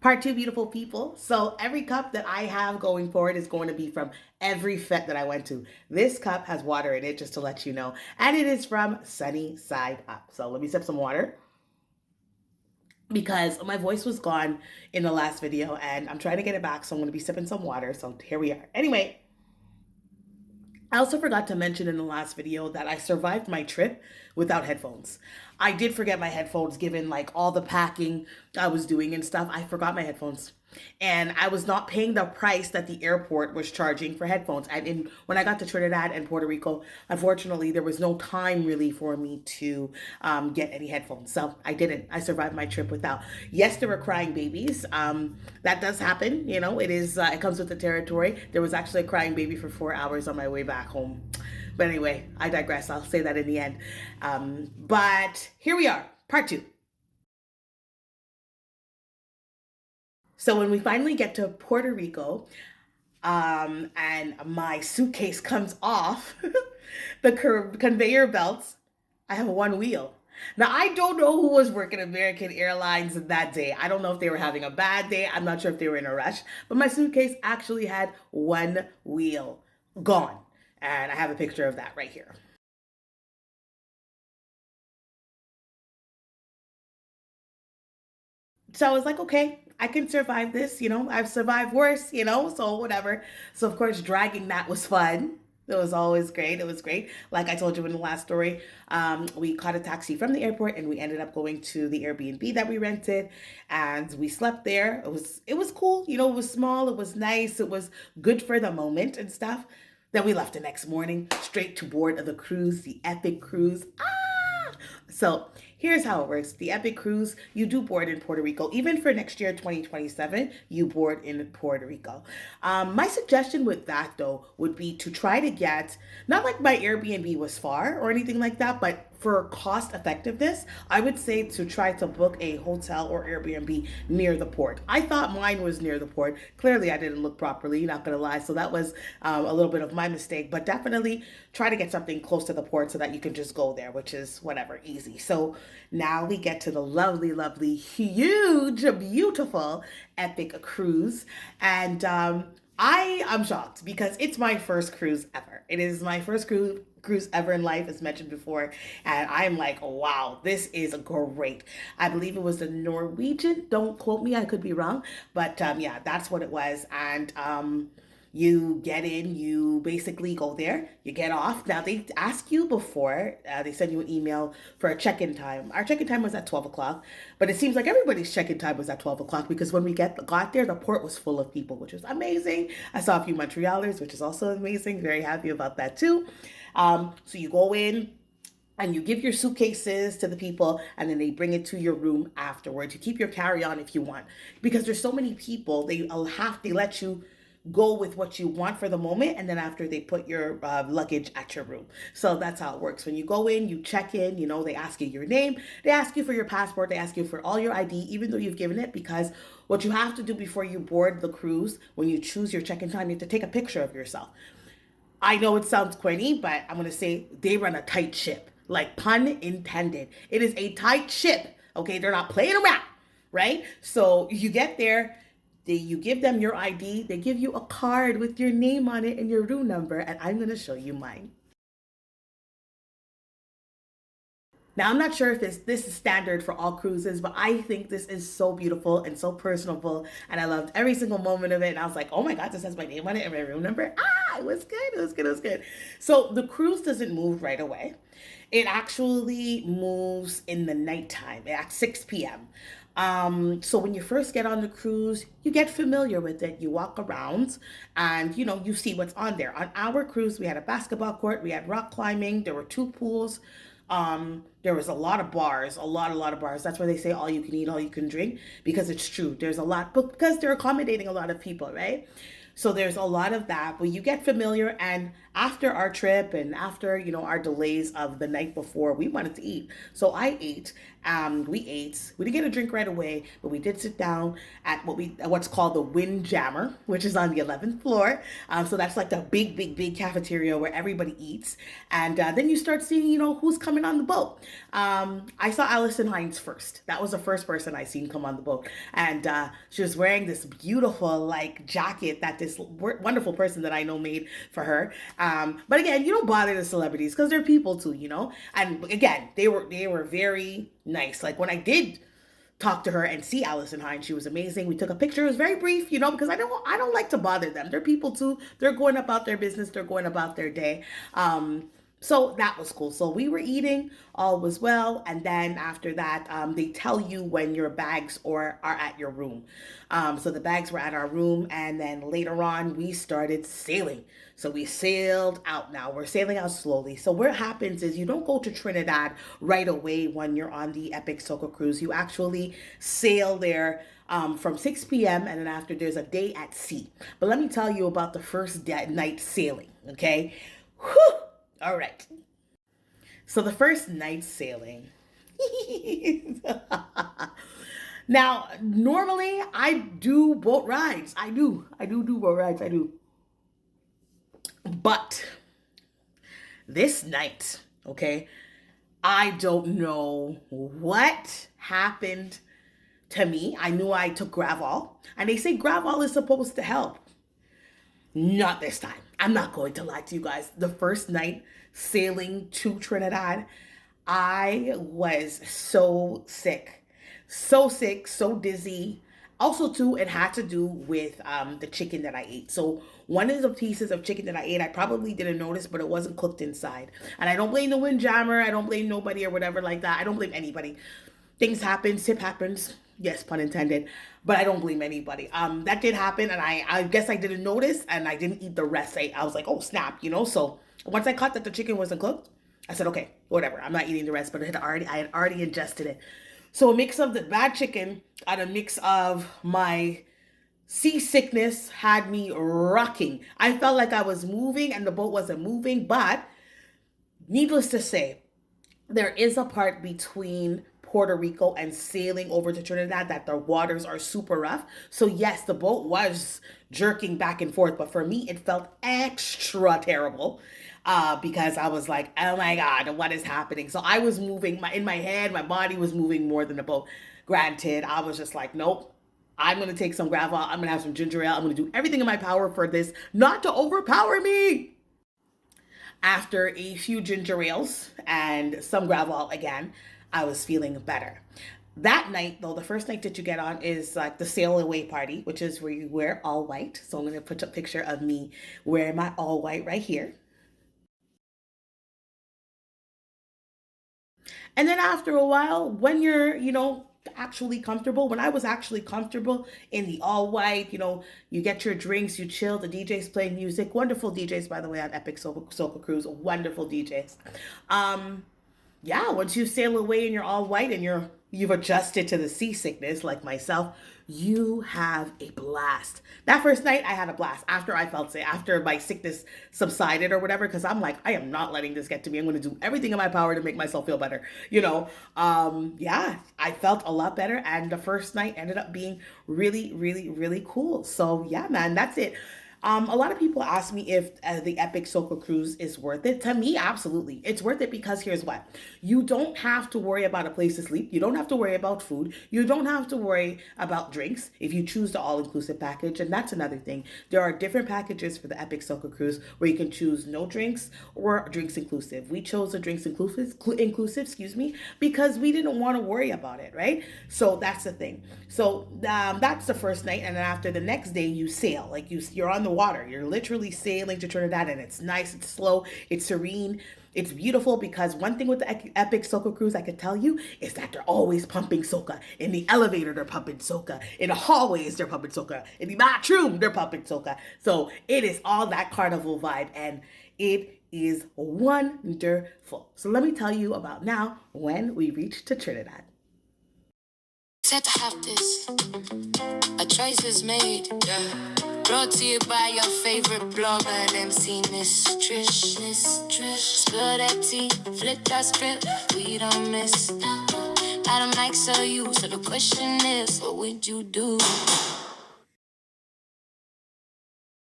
Part two, beautiful people. So every cup that I have going forward is going to be from every fete that I went to. This cup has water in it, just to let you know. And it is from Sunny Side Up. So let me sip some water because my voice was gone in the last video and I'm trying to get it back. So I'm going to be sipping some water. So here we are. Anyway, I also forgot to mention in the last video that I survived my trip without headphones. I did forget my headphones given like all the packing I was doing and stuff. I forgot my headphones. And I was not paying the price that the airport was charging for headphones. And when I got to Trinidad and Puerto Rico, unfortunately, there was no time really for me to get any headphones. So I didn't. I survived my trip without. Yes, there were crying babies. That does happen. You know, it comes with the territory. There was actually a crying baby for 4 hours on my way back home. But anyway, I digress. I'll say that in the end. But here we are, part two. So when we finally get to Puerto Rico, and my suitcase comes off the conveyor belts, I have one wheel. Now, I don't know who was working American Airlines that day. I don't know if they were having a bad day. I'm not sure if they were in a rush, but my suitcase actually had one wheel gone. And I have a picture of that right here. So I was like, okay, I can survive this. You know, I've survived worse, so whatever. So, of course, dragging that was fun. It was always great. It was great. Like I told you in the last story, we caught a taxi from the airport and we ended up going to the Airbnb that we rented and we slept there. It was cool. It was small. It was nice. It was good for the moment and stuff. Then we left the next morning straight to board of the cruise, the Epic Cruise. So here's how it works. The Epic Cruise, you do board in Puerto Rico. Even for next year, 2027, you board in Puerto Rico. My suggestion with that, though, would be to try to get, not like my Airbnb was far or anything like that, but for cost effectiveness, I would say to try to book a hotel or Airbnb near the port. I thought mine was near the port. Clearly, I didn't look properly, not gonna lie. So that was a little bit of my mistake, but definitely try to get something close to the port so that you can just go there, which is whatever, easy. So now we get to the lovely, lovely, huge, beautiful, epic cruise. And I am shocked because it's my first cruise ever. It is my first cruise ever in life, as mentioned before, and I'm like, wow, this is great. I believe it was the Norwegian. Don't quote me, I could be wrong, but yeah, that's what it was. And you get in, you basically go there, you get off. Now they ask you before, they send you an email for a check-in time. Our check-in time was at 12 o'clock, but it seems like everybody's check-in time was at 12 o'clock because when we got there, the port was full of people, which was amazing. I saw a few Montrealers, which is also amazing. Very happy about that too. So you go in, and you give your suitcases to the people and then they bring it to your room afterwards. You keep your carry-on if you want because there's so many people, they let you go with what you want for the moment, and then after they put your luggage at your room. So that's how it works. When you go in, you check in, they ask you your name, they ask you for your passport, they ask you for all your ID, even though you've given it, because what you have to do before you board the cruise, when you choose your check-in time, you have to take a picture of yourself. I know it sounds corny, but I'm going to say they run a tight ship. Like, pun intended. It is a tight ship. Okay, they're not playing around, right? So you get there, you give them your ID, they give you a card with your name on it and your room number, and I'm going to show you mine. Now, I'm not sure if this is standard for all cruises, but I think this is so beautiful and so personable, and I loved every single moment of it. And I was like, oh my God, this has my name on it and my room number. It was good, it was good, it was good. So the cruise doesn't move right away. It actually moves in the nighttime at 6 p.m. So when you first get on the cruise, you get familiar with it. You walk around and you see what's on there. On our cruise, we had a basketball court, we had rock climbing, there were two pools. There was a lot of bars, a lot of bars. That's why they say all you can eat, all you can drink, because it's true. There's a lot, but because they're accommodating a lot of people, right? So there's a lot of that, but you get familiar. And after our trip and after, our delays of the night before, we wanted to eat. So I ate We ate. We didn't get a drink right away, but we did sit down at what's called the Windjammer, which is on the 11th floor. So that's like the big cafeteria where everybody eats. And then you start seeing, who's coming on the boat. I saw Allison Hines first. That was the first person I seen come on the boat, and she was wearing this beautiful like jacket that this wonderful person that I know made for her. But again, you don't bother the celebrities because they're people too, And again, they were very nice. Like when I did talk to her and see Allison Hines, she was amazing. We took a picture. It was very brief, because I don't like to bother them. They're people too. They're going about their business. They're going about their day. So that was cool. So we were eating, all was well, and then after that, they tell you when your bags are at your room. So the bags were at our room, and then later on we started sailing. So we sailed out. Now we're sailing out slowly. So what happens is you don't go to Trinidad right away when you're on the Epic Soca cruise. You actually sail there from 6 p.m. and then after there's a day at sea. But let me tell you about the first night sailing. Okay. Whew. All right. So the first night sailing. Now, normally I do boat rides. I do. I do boat rides. I do. But this night, okay, I don't know what happened to me. I knew I took Gravol, and they say Gravol is supposed to help. Not this time. I'm not going to lie to you guys. The first night sailing to Trinidad, I was so sick. So sick, so dizzy. Also, too, it had to do with the chicken that I ate. So one of the pieces of chicken that I ate, I probably didn't notice, but it wasn't cooked inside. And I don't blame the Windjammer. I don't blame nobody or whatever like that. I don't blame anybody. Things happen, sip happens. Yes, pun intended. But I don't blame anybody. That did happen, and I guess I didn't notice, and I didn't eat the rest. I was like, oh snap, So once I caught that the chicken wasn't cooked, I said, okay, whatever. I'm not eating the rest, but I had already ingested it. So a mix of the bad chicken and a mix of my seasickness had me rocking. I felt like I was moving, and the boat wasn't moving. But needless to say, there is a part between Puerto Rico and sailing over to Trinidad that the waters are super rough. So yes, the boat was jerking back and forth, but for me, it felt extra terrible because I was like, oh my God, what is happening? So I was moving in my head, my body was moving more than the boat. Granted, I was just like, nope. I'm going to take some Gravol. I'm going to have some ginger ale. I'm going to do everything in my power for this not to overpower me. After a few ginger ales and some Gravol again, I was feeling better. That night, though, the first night that you get on is like the sail away party, which is where you wear all white. So I'm going to put a picture of me wearing my all white right here. And then after a while, when you're, actually comfortable, when I was actually comfortable in the all white, you get your drinks, you chill, the DJ's playing music. Wonderful DJs, by the way, on Epic Soca Cruise. Wonderful DJs. Yeah, once you sail away and you're all white and you've adjusted to the seasickness like myself, you have a blast. That first night I had a blast after I felt sick, after my sickness subsided or whatever, because I'm like, I am not letting this get to me. I'm going to do everything in my power to make myself feel better. Yeah, I felt a lot better, and the first night ended up being really, really, really cool. So yeah, man, that's it. A lot of people ask me if the Epic Soca Cruise is worth it. To me, absolutely. It's worth it because here's what. You don't have to worry about a place to sleep. You don't have to worry about food. You don't have to worry about drinks if you choose the all-inclusive package. And that's another thing. There are different packages for the Epic Soca Cruise where you can choose no drinks or drinks inclusive. We chose the drinks inclusive, because we didn't want to worry about it, right? So that's the thing. So that's the first night. And then after the next day, you sail. Like you're on the water. You're literally sailing to Trinidad, and it's nice, it's slow, it's serene, it's beautiful. Because one thing with the Epic Soca Cruise I could tell you is that they're always pumping soca. In the elevator, they're pumping soca. In the hallways, they're pumping soca. In the bathroom, they're pumping soca. So it is all that carnival vibe, and it is wonderful. So let me tell you about now when we reach to Trinidad. Said to have this. A choice is made. Yeah. Brought to you by your favorite blogger, MC Miss Trish. Spill that tea, flip that script, we don't miss. I don't like so you, so the question is, what would you do?